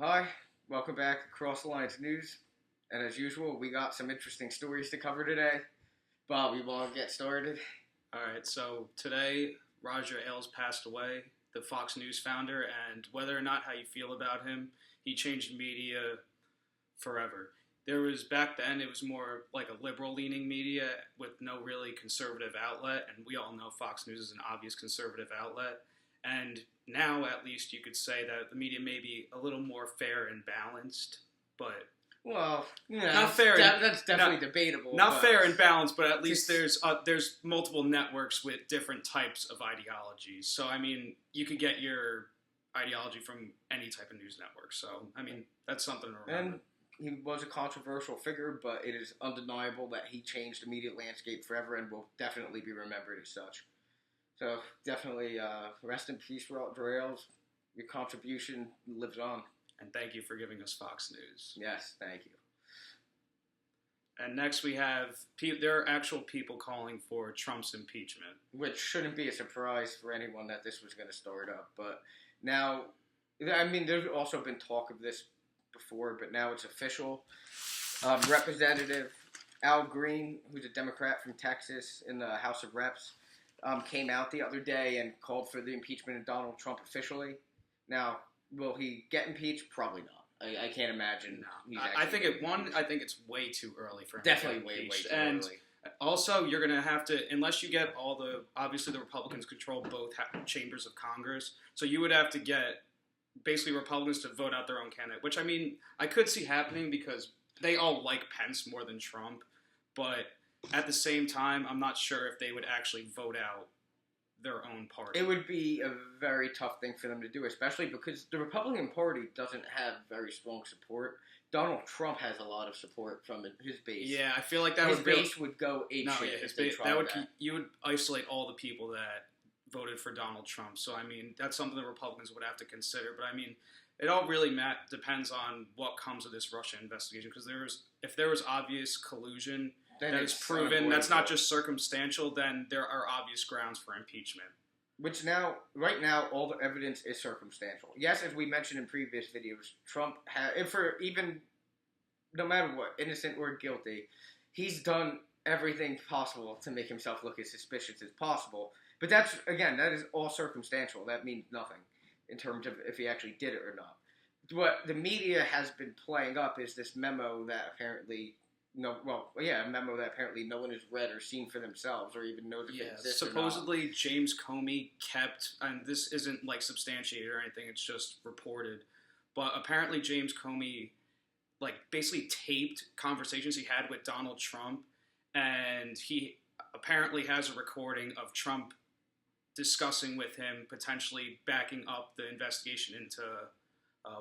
Hi, welcome back to Cross the Lines News. And as usual, we got some interesting stories to cover today. Bob, you want to get started? All right, so today Roger Ailes passed away, the Fox News founder, and whether or not how you feel about him, he changed media forever. There was back then, it was more like a liberal-leaning media with no really conservative outlet, and we all know Fox News is an obvious conservative outlet. And now, at least, you could say that the media may be a little more fair and balanced, but Well, not fair. That's definitely debatable. Not fair and balanced, but at least there's multiple networks with different types of ideologies. So I mean, you could get your ideology from any type of news network. So I mean, that's something to remember. And he was a controversial figure, but it is undeniable that he changed the media landscape forever and will definitely be remembered as such. So definitely rest in peace, Roger Ailes. Your contribution lives on. And thank you for giving us Fox News. Yes, thank you. And next we have, there are actual people calling for Trump's impeachment. Which shouldn't be a surprise for anyone that this was going to start up. But now, I mean, there's also been talk of this before, but now it's official. Representative Al Green, who's a Democrat from Texas in the House of Reps, came out the other day and called for the impeachment of Donald Trump officially. Now, will he get impeached? Probably not. I can't imagine. No. I think it's way too early for him. Definitely to way too and early. Also, you're going to have to, unless you get obviously the Republicans control both chambers of Congress, so you would have to get basically Republicans to vote out their own candidate, which I mean, I could see happening because they all like Pence more than Trump, but at the same time, I'm not sure if they would actually vote out their own party. It would be a very tough thing for them to do, especially because the Republican Party doesn't have very strong support. Donald Trump has a lot of support from his base. Yeah, I feel like his base would go apeshit if they tried that. You would isolate all the people that voted for Donald Trump. So, I mean, that's something the Republicans would have to consider. But, I mean, it all really depends on what comes of this Russia investigation. Because if there was obvious collusion then that is proven, that's not just circumstantial, then there are obvious grounds for impeachment. Which right now, all the evidence is circumstantial. Yes, as we mentioned in previous videos, Trump no matter what, innocent or guilty, he's done everything possible to make himself look as suspicious as possible. But that is all circumstantial. That means nothing in terms of if he actually did it or not. What the media has been playing up is this memo that apparently a memo that apparently no one has read or seen for themselves or even knows if it exists. Supposedly James Comey kept, and this isn't like substantiated or anything, it's just reported, but apparently James Comey like basically taped conversations he had with Donald Trump, and he apparently has a recording of Trump discussing with him potentially backing up the investigation into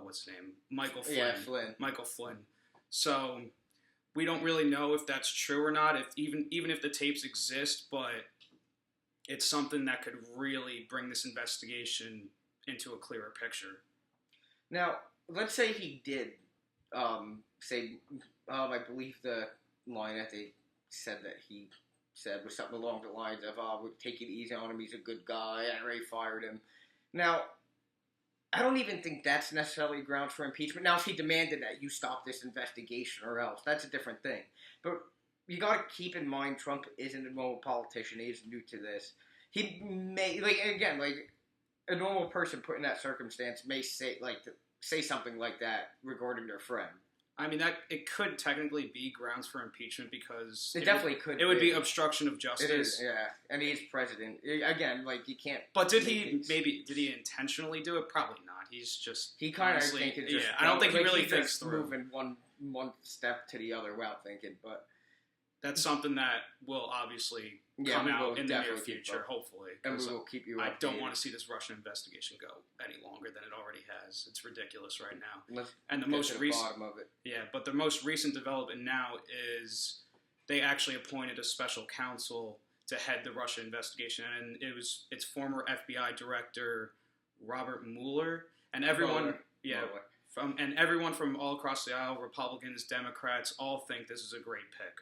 what's his name? Michael Flynn. Yeah, Flynn. Michael Flynn. So we don't really know if that's true or not, even if the tapes exist, but it's something that could really bring this investigation into a clearer picture. Now, let's say he did I believe the line that they said that he said was something along the lines of, we're taking it easy on him, he's a good guy, I already fired him. Now, I don't even think that's necessarily grounds for impeachment. Now, if he demanded that you stop this investigation or else, that's a different thing. But you got to keep in mind Trump isn't a normal politician. He is new to this. He may, a normal person put in that circumstance may say something like that regarding their friend. I mean, it could technically be grounds for impeachment because it definitely could. It would be obstruction of justice. It is, yeah. And he's president. Again, you can't. But did he intentionally do it? Probably not. He kind of thinking. Yeah, I don't think he really thinks through. Moving one step to the other without thinking, but that's something that will obviously come out in the near future, hopefully. And we will keep you updated. I don't want to see this Russian investigation go any longer than it already has. It's ridiculous right now. And the most recent bottom of it. Yeah, but the most recent development now is they actually appointed a special counsel to head the Russia investigation, and it's former FBI director Robert Mueller, and everyone everyone from all across the aisle, Republicans, Democrats, all think this is a great pick.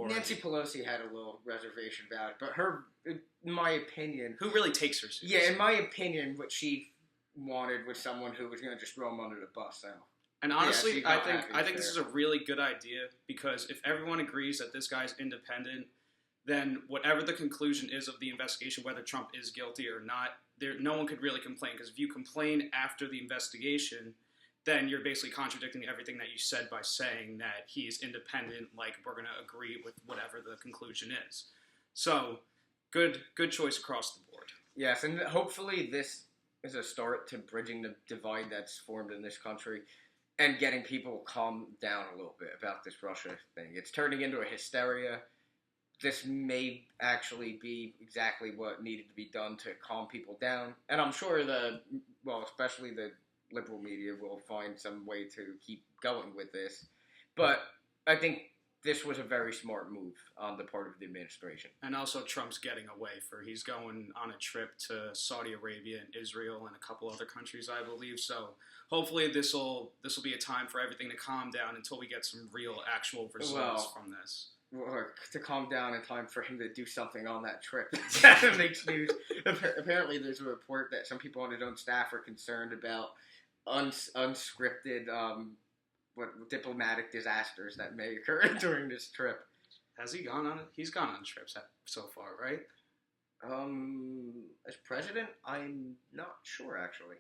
Nancy Pelosi had a little reservation about it, but in my opinion... Who really takes her seriously? Yeah, in my opinion, wanted was someone who was going to just throw him under the bus now. And honestly, Yeah, I think this is a really good idea, because if everyone agrees that this guy's independent, then whatever the conclusion is of the investigation, whether Trump is guilty or not, no one could really complain. Because if you complain after the investigation, then you're basically contradicting everything that you said by saying that he's independent, like we're going to agree with whatever the conclusion is. So, good choice across the board. Yes, and hopefully this is a start to bridging the divide that's formed in this country and getting people calm down a little bit about this Russia thing. It's turning into a hysteria. This may actually be exactly what needed to be done to calm people down. And I'm sure especially the liberal media will find some way to keep going with this. But I think this was a very smart move on the part of the administration. And also Trump's getting away he's going on a trip to Saudi Arabia and Israel and a couple other countries, I believe. So hopefully this will be a time for everything to calm down until we get some real actual results from this. Or to calm down in time for him to do something on that trip. That makes news. Apparently there's a report that some people on his own staff are concerned about unscripted diplomatic disasters that may occur during this trip. Has he gone on it? He's gone on trips so far, right? As president, I'm not sure actually.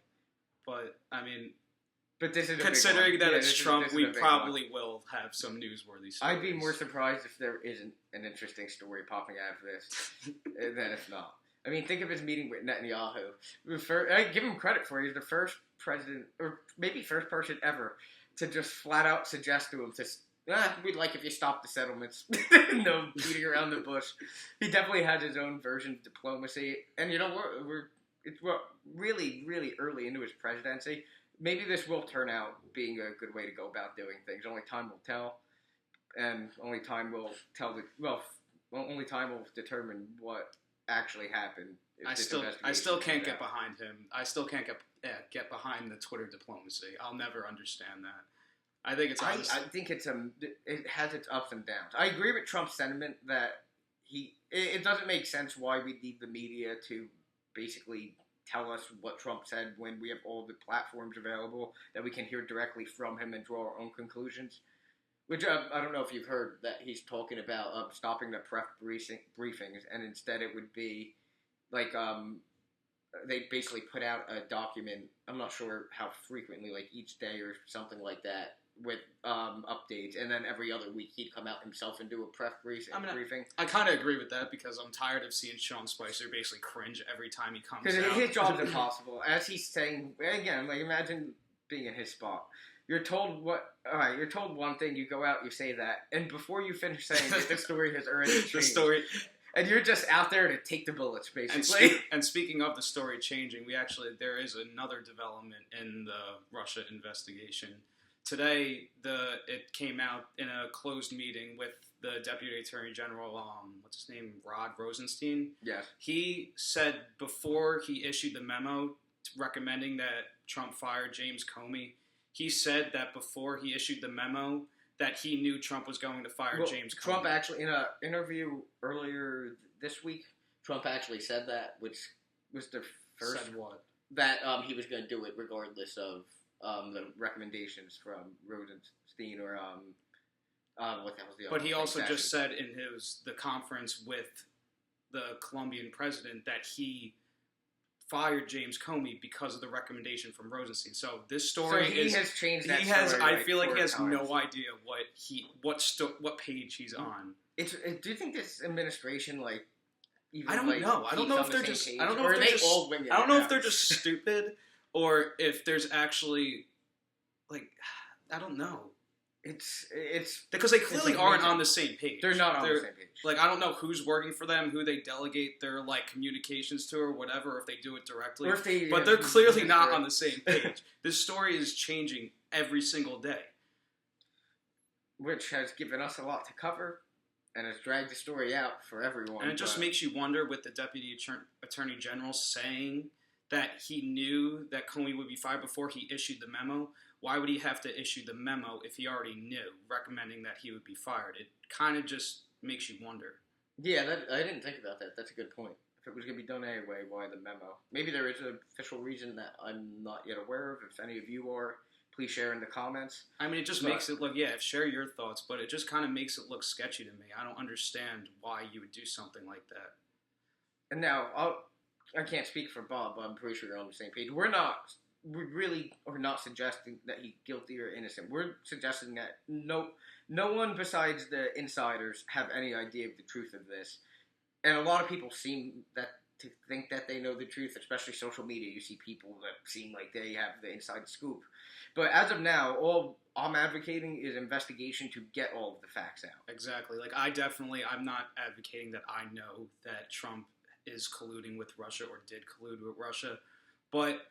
But I mean, this is considering that it's Trump, we probably will have some newsworthy stories. I'd be more surprised if there isn't an interesting story popping out of this than if not. I mean, think of his meeting with Netanyahu. I give him credit for it. He's the first president, or maybe first person ever, to just flat out suggest to him we'd like if you stop the settlements. No beating around the bush. He definitely has his own version of diplomacy. And you know, it's really, really early into his presidency. Maybe this will turn out being a good way to go about doing things. Only time will tell. And only time will only time will determine what actually happened. I still can't get behind him. I still can't get behind the Twitter diplomacy. I'll never understand that. I think it's. I think it has its ups and downs. I agree with Trump's sentiment that it doesn't make sense why we need the media to basically tell us what Trump said when we have all the platforms available that we can hear directly from him and draw our own conclusions. Which I don't know if you've heard that he's talking about stopping the press briefings, and instead it would be like they basically put out a document. I'm not sure how frequently, like each day or something like that, with updates, and then every other week he'd come out himself and do a press briefing. I kind of agree with that because I'm tired of seeing Sean Spicer basically cringe every time he comes out. Because his job's impossible. As he's saying, again, like imagine being in his spot. You're told you're told one thing, you go out, you say that, and before you finish saying it, the story has already changed. And you're just out there to take the bullets, basically. And speaking of the story changing, there is another development in the Russia investigation. Today, it came out in a closed meeting with the Deputy Attorney General, what's his name, Rod Rosenstein. Yes. He said before he issued the memo recommending that Trump fire James Comey, he said that before he issued the memo that he knew Trump was going to fire James Comey. Trump actually, in an interview earlier this week, Trump actually said that, which was the first... Said what? That he was going to do it regardless of the recommendations from Rosenstein or what the hell was the other. But he also just said in the conference with the Colombian president that he fired James Comey because of the recommendation from Rosenstein. So this story has changed that story. I feel like he has no idea what page he's on. Do you think this administration even, I don't know. I don't know if they're just. I don't know if they're just. I don't know if they're just stupid or if there's actually I don't know. It's because they clearly aren't on the same page. They're not on the same page. I don't know who's working for them, who they delegate their communications to, or whatever. If they do it directly, but they're clearly not on the same page. This story is changing every single day, which has given us a lot to cover and has dragged the story out for everyone. And it just makes you wonder, with the Deputy Attorney General saying that he knew that Comey would be fired before he issued the memo. Why would he have to issue the memo if he already knew, recommending that he would be fired? It kind of just makes you wonder. Yeah, I didn't think about that. That's a good point. if it was going to be done anyway, why the memo? Maybe there is an official reason that I'm not yet aware of. If any of you are, please share in the comments. I mean, it just makes it look, share your thoughts, but it just kind of makes it look sketchy to me. I don't understand why you would do something like that. And now, I can't speak for Bob, but I'm pretty sure you're on the same page. We really are not suggesting that he's guilty or innocent. We're suggesting that no one besides the insiders have any idea of the truth of this. And a lot of people seem to think that they know the truth, especially social media. You see people that seem like they have the inside scoop. But as of now, all I'm advocating is investigation to get all of the facts out. Exactly. Like, I'm not advocating that I know that Trump is colluding with Russia or did collude with Russia. But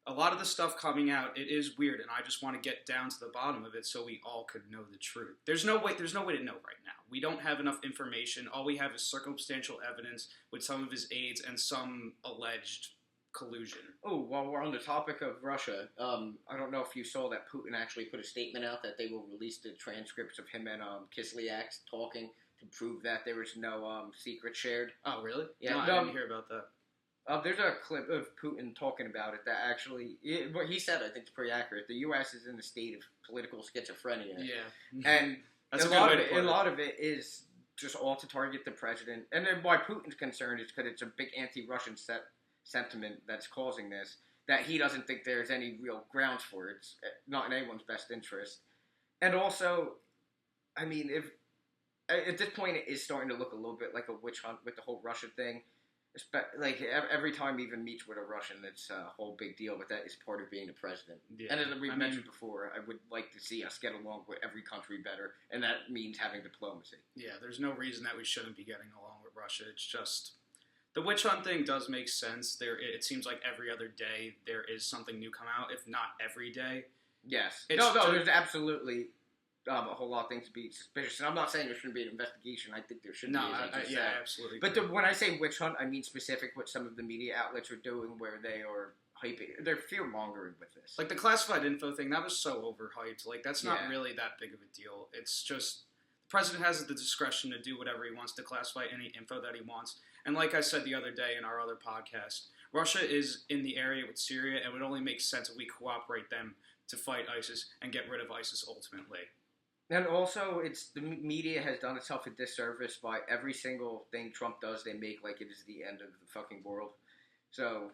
a lot of the stuff coming out, it is weird, and I just want to get down to the bottom of it so we all could know the truth. There's no way to know right now. We don't have enough information. All we have is circumstantial evidence with some of his aides and some alleged collusion. Oh, while we're on the topic of Russia, I don't know if you saw that Putin actually put a statement out that they will release the transcripts of him and Kislyak talking to prove that there was no secret shared. Oh, really? Yeah, no, I didn't hear about that. There's a clip of Putin talking about it that actually, what he said, I think is pretty accurate. The U.S. is in a state of political schizophrenia. Yeah. And That's a lot of it is just all to target the president. And then why Putin's concerned is because it's a big anti-Russian sentiment that's causing this, that he doesn't think there's any real grounds for it. It's not in anyone's best interest. And also, I mean, if at this point it is starting to look a little bit like a witch hunt with the whole Russia thing. Like, every time he even meets with a Russian, it's a whole big deal, but that is part of being the president. Yeah. And as we mentioned before, I would like to see us get along with every country better, and that means having diplomacy. Yeah, there's no reason that we shouldn't be getting along with Russia. It's just, the witch hunt thing does make sense. It seems like every other day there is something new come out, if not every day. Yes. There's absolutely a whole lot of things to be suspicious. And I'm not saying there shouldn't be an investigation. I think there should be. Absolutely. But when I say witch hunt, I mean specific what some of the media outlets are doing where they are hyping. They're fear-mongering with this. Like the classified info thing, that was so overhyped. Like, that's not really that big of a deal. It's just the president has the discretion to do whatever he wants to classify any info that he wants. And like I said the other day in our other podcast, Russia is in the area with Syria, and it would only make sense if we cooperate them to fight ISIS and get rid of ISIS ultimately. And also, the media has done itself a disservice by every single thing Trump does, they make like it is the end of the fucking world. So,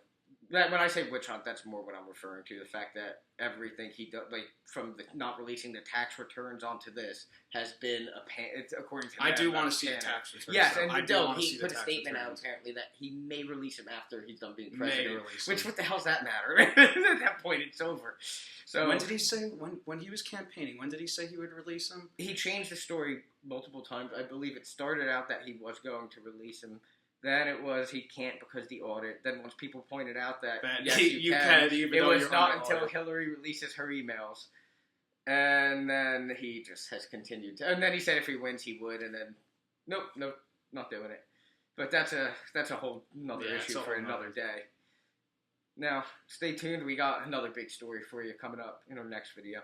when I say witch hunt, that's more what I'm referring to. The fact that everything he does, like from not releasing the tax returns onto this, has been it's according to. I do want to see the tax returns. Yes, and he put a statement out apparently that he may release them after he's done being president. Which, what the hell's that matter? At that point, it's over. So when did he say when he was campaigning? When did he say he would release them? He changed the story multiple times. I believe it started out that he was going to release them. Then it was he can't because the audit. Then once people pointed out that yes, you can even it was not until audit. Hillary releases her emails, and then he just has continued. And then he said if he wins, he would. And then nope, not doing it. But that's a whole another issue for another day. Now, stay tuned. We got another big story for you coming up in our next video.